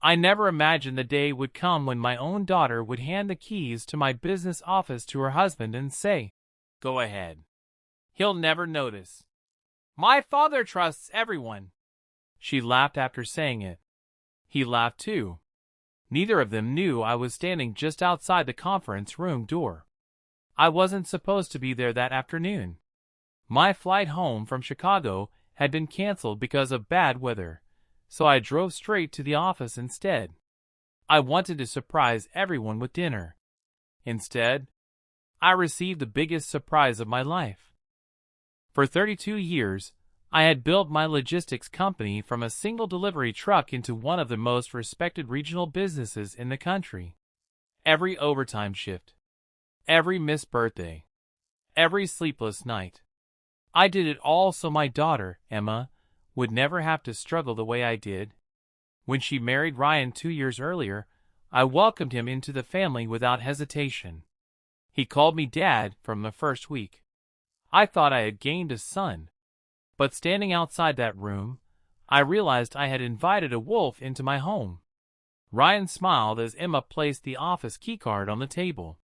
I never imagined the day would come when my own daughter would hand the keys to my business office to her husband and say, "Go ahead. He'll never notice. My father trusts everyone." She laughed after saying it. He laughed too. Neither of them knew I was standing just outside the conference room door. I wasn't supposed to be there that afternoon. My flight home from Chicago had been canceled because of bad weather, so I drove straight to the office instead. I wanted to surprise everyone with dinner. Instead, I received the biggest surprise of my life. For 32 years, I had built my logistics company from a single delivery truck into one of the most respected regional businesses in the country. Every overtime shift, every missed birthday, every sleepless night. I did it all so my daughter, Emma, would never have to struggle the way I did. When she married Ryan 2 years earlier, I welcomed him into the family without hesitation. He called me Dad from the first week. I thought I had gained a son. But standing outside that room, I realized I had invited a wolf into my home. Ryan smiled as Emma placed the office keycard on the table.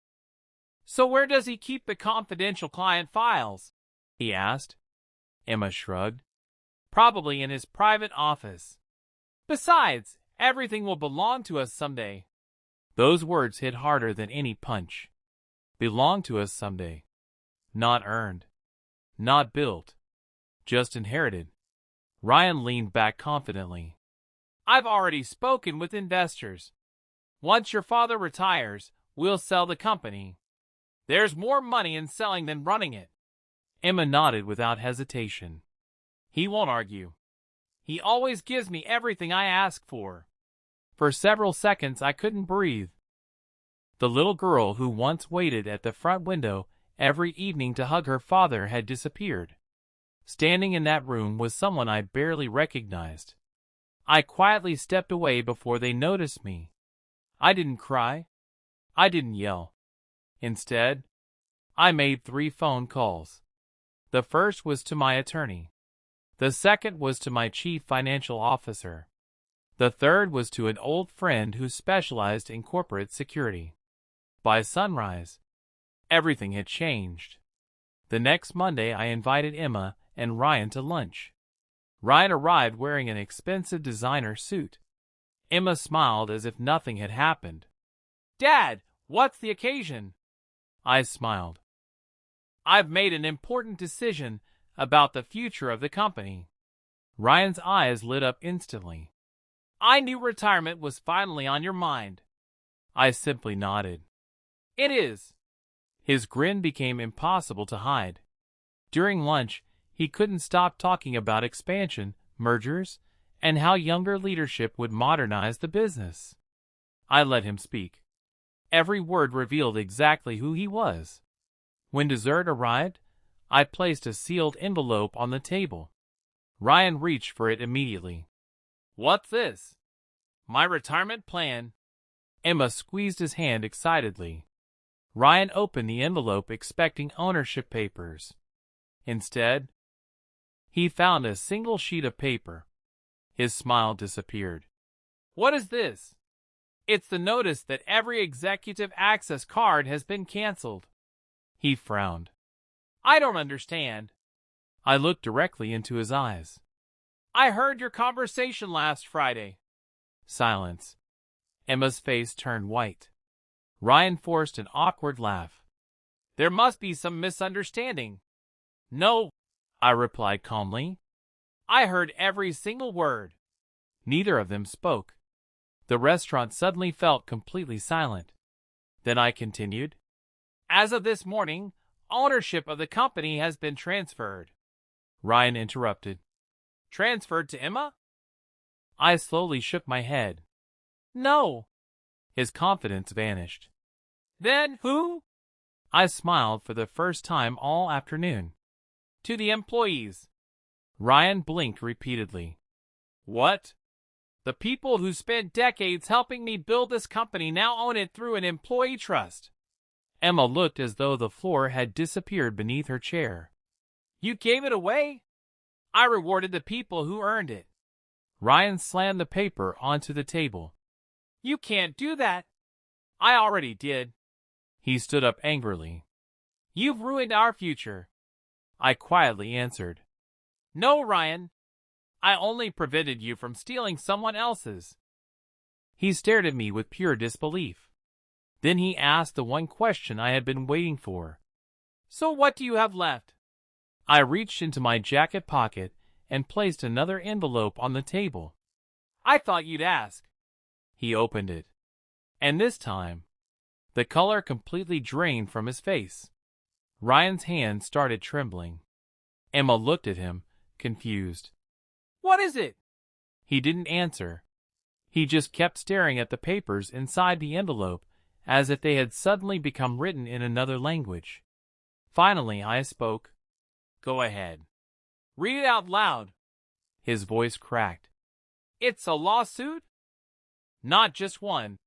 "So where does he keep the confidential client files?" he asked. Emma shrugged. "Probably in his private office. Besides, everything will belong to us someday." Those words hit harder than any punch. Belong to us someday. Not earned. Not built. Just inherited. Ryan leaned back confidently. "I've already spoken with investors. Once your father retires, we'll sell the company. There's more money in selling than running it." Emma nodded without hesitation. "He won't argue. He always gives me everything I ask for." For several seconds I couldn't breathe. The little girl who once waited at the front window every evening to hug her father had disappeared. Standing in that room was someone I barely recognized. I quietly stepped away before they noticed me. I didn't cry. I didn't yell. Instead, I made 3 phone calls. The first was to my attorney. The second was to my chief financial officer. The third was to an old friend who specialized in corporate security. By sunrise, everything had changed. The next Monday I invited Emma and Ryan to lunch. Ryan arrived wearing an expensive designer suit. Emma smiled as if nothing had happened. "Dad, what's the occasion?" I smiled. "I've made an important decision about the future of the company." Ryan's eyes lit up instantly. "I knew retirement was finally on your mind." I simply nodded. "It is." His grin became impossible to hide. During lunch, he couldn't stop talking about expansion, mergers, and how younger leadership would modernize the business. I let him speak. Every word revealed exactly who he was. When dessert arrived, I placed a sealed envelope on the table. Ryan reached for it immediately. "What's this?" "My retirement plan." Emma squeezed his hand excitedly. Ryan opened the envelope expecting ownership papers. Instead, he found a single sheet of paper. His smile disappeared. "What is this?" "It's the notice that every executive access card has been canceled." He frowned. "I don't understand." I looked directly into his eyes. "I heard your conversation last Friday." Silence. Emma's face turned white. Ryan forced an awkward laugh. "There must be some misunderstanding." "No," I replied calmly. "I heard every single word." Neither of them spoke. The restaurant suddenly felt completely silent. Then I continued. "As of this morning, ownership of the company has been transferred." Ryan interrupted. "Transferred to Emma?" I slowly shook my head. "No." His confidence vanished. "Then who?" I smiled for the first time all afternoon. "To the employees." Ryan blinked repeatedly. "What?" "The people who spent decades helping me build this company now own it through an employee trust." Emma looked as though the floor had disappeared beneath her chair. "You gave it away?" "I rewarded the people who earned it." Ryan slammed the paper onto the table. You can't do that. I already did. He stood up angrily. You've ruined our future. I quietly answered. No, Ryan. I only prevented you from stealing someone else's. He stared at me with pure disbelief. Then he asked the one question I had been waiting for. So what do you have left? I reached into my jacket pocket and placed another envelope on the table. I thought you'd ask. He opened it. And this time, the color completely drained from his face. Ryan's hand started trembling. Emma looked at him, confused. What is it? He didn't answer. He just kept staring at the papers inside the envelope as if they had suddenly become written in another language. Finally, I spoke. Go ahead. Read it out loud. His voice cracked. It's a lawsuit? Not just one,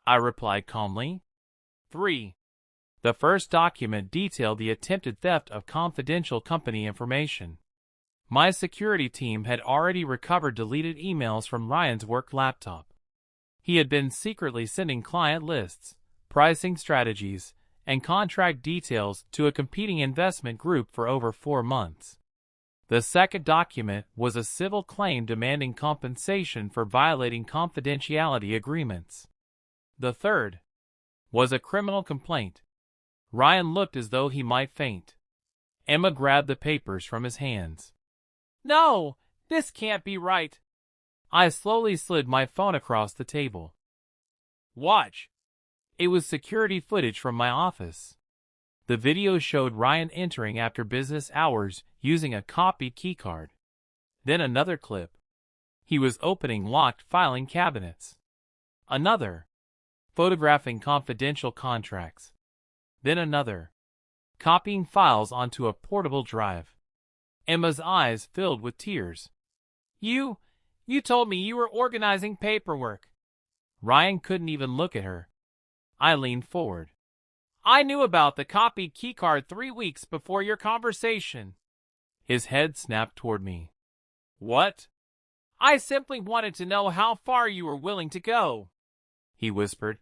I replied calmly. 3. The first document detailed the attempted theft of confidential company information. My security team had already recovered deleted emails from Ryan's work laptop. He had been secretly sending client lists, pricing strategies, and contract details to a competing investment group for over 4 months. The second document was a civil claim demanding compensation for violating confidentiality agreements. The third was a criminal complaint. Ryan looked as though he might faint. Emma grabbed the papers from his hands. No, this can't be right. I slowly slid my phone across the table. Watch. It was security footage from my office. The video showed Ryan entering after business hours using a copied keycard. Then another clip. He was opening locked filing cabinets. Another. Photographing confidential contracts. Then another. Copying files onto a portable drive. Emma's eyes filled with tears. You told me you were organizing paperwork. Ryan couldn't even look at her. I leaned forward. I knew about the copied keycard 3 weeks before your conversation. His head snapped toward me. What? I simply wanted to know how far you were willing to go, he whispered.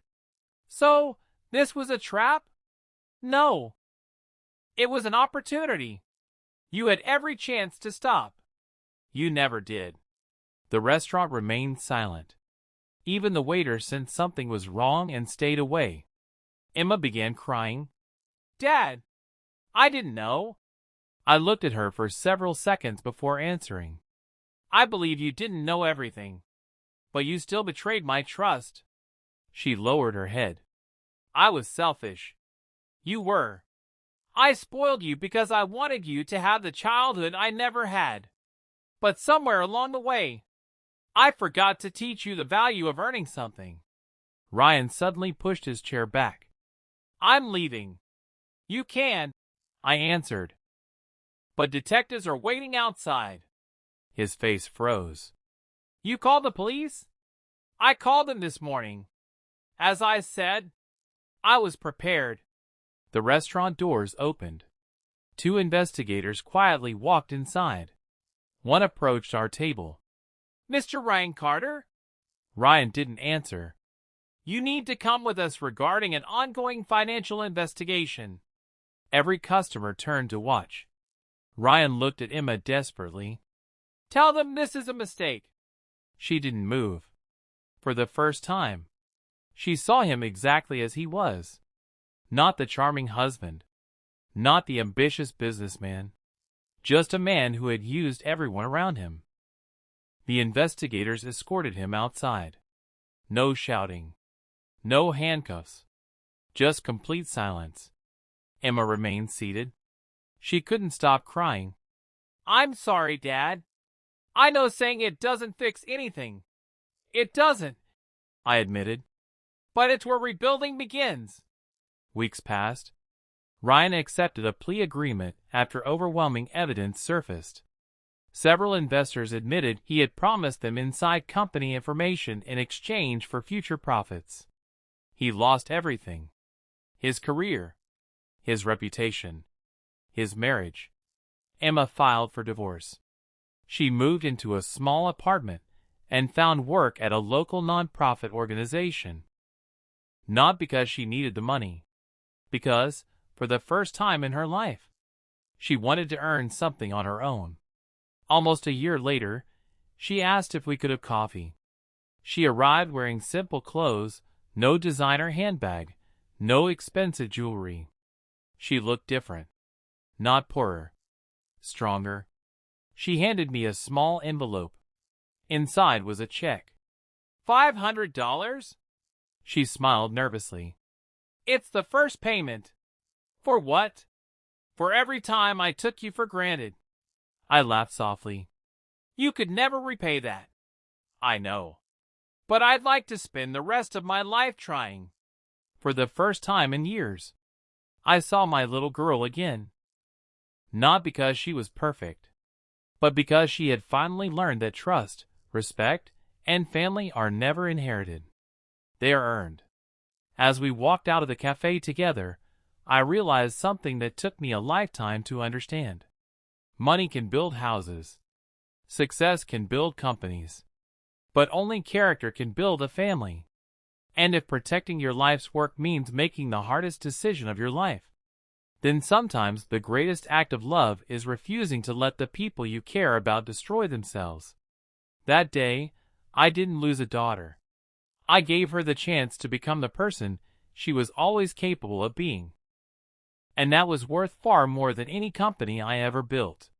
So, this was a trap? No. It was an opportunity. You had every chance to stop. You never did. The restaurant remained silent. Even the waiter sensed something was wrong and stayed away. Emma began crying. Dad, I didn't know. I looked at her for several seconds before answering. I believe you didn't know everything, but you still betrayed my trust. She lowered her head. I was selfish. You were. I spoiled you because I wanted you to have the childhood I never had. But somewhere along the way, I forgot to teach you the value of earning something. Ryan suddenly pushed his chair back. I'm leaving. You can, I answered. But detectives are waiting outside. His face froze. You called the police? I called them this morning. As I said, I was prepared. The restaurant doors opened. 2 investigators quietly walked inside. One approached our table. Mr. Ryan Carter? Ryan didn't answer. You need to come with us regarding an ongoing financial investigation. Every customer turned to watch. Ryan looked at Emma desperately. Tell them this is a mistake. She didn't move. For the first time, she saw him exactly as he was. Not the charming husband. Not the ambitious businessman. Just a man who had used everyone around him. The investigators escorted him outside. No shouting. No handcuffs. Just complete silence. Emma remained seated. She couldn't stop crying. I'm sorry, Dad. I know saying it doesn't fix anything. It doesn't, I admitted. But it's where rebuilding begins. Weeks passed. Ryan accepted a plea agreement after overwhelming evidence surfaced. Several investors admitted he had promised them inside company information in exchange for future profits. He lost everything. His career, his reputation, his marriage. Emma filed for divorce. She moved into a small apartment and found work at a local nonprofit organization. Not because she needed the money, because, for the first time in her life, she wanted to earn something on her own. Almost a year later, she asked if we could have coffee. She arrived wearing simple clothes, no designer handbag, no expensive jewelry. She looked different. Not poorer. Stronger. She handed me a small envelope. Inside was a check. $500? She smiled nervously. It's the first payment. For what? For every time I took you for granted. I laughed softly. You could never repay that. I know. But I'd like to spend the rest of my life trying. For the first time in years, I saw my little girl again. Not because she was perfect, but because she had finally learned that trust, respect, and family are never inherited. They are earned. As we walked out of the cafe together, I realized something that took me a lifetime to understand. Money can build houses. Success can build companies. But only character can build a family. And if protecting your life's work means making the hardest decision of your life, then sometimes the greatest act of love is refusing to let the people you care about destroy themselves. That day, I didn't lose a daughter. I gave her the chance to become the person she was always capable of being. And that was worth far more than any company I ever built.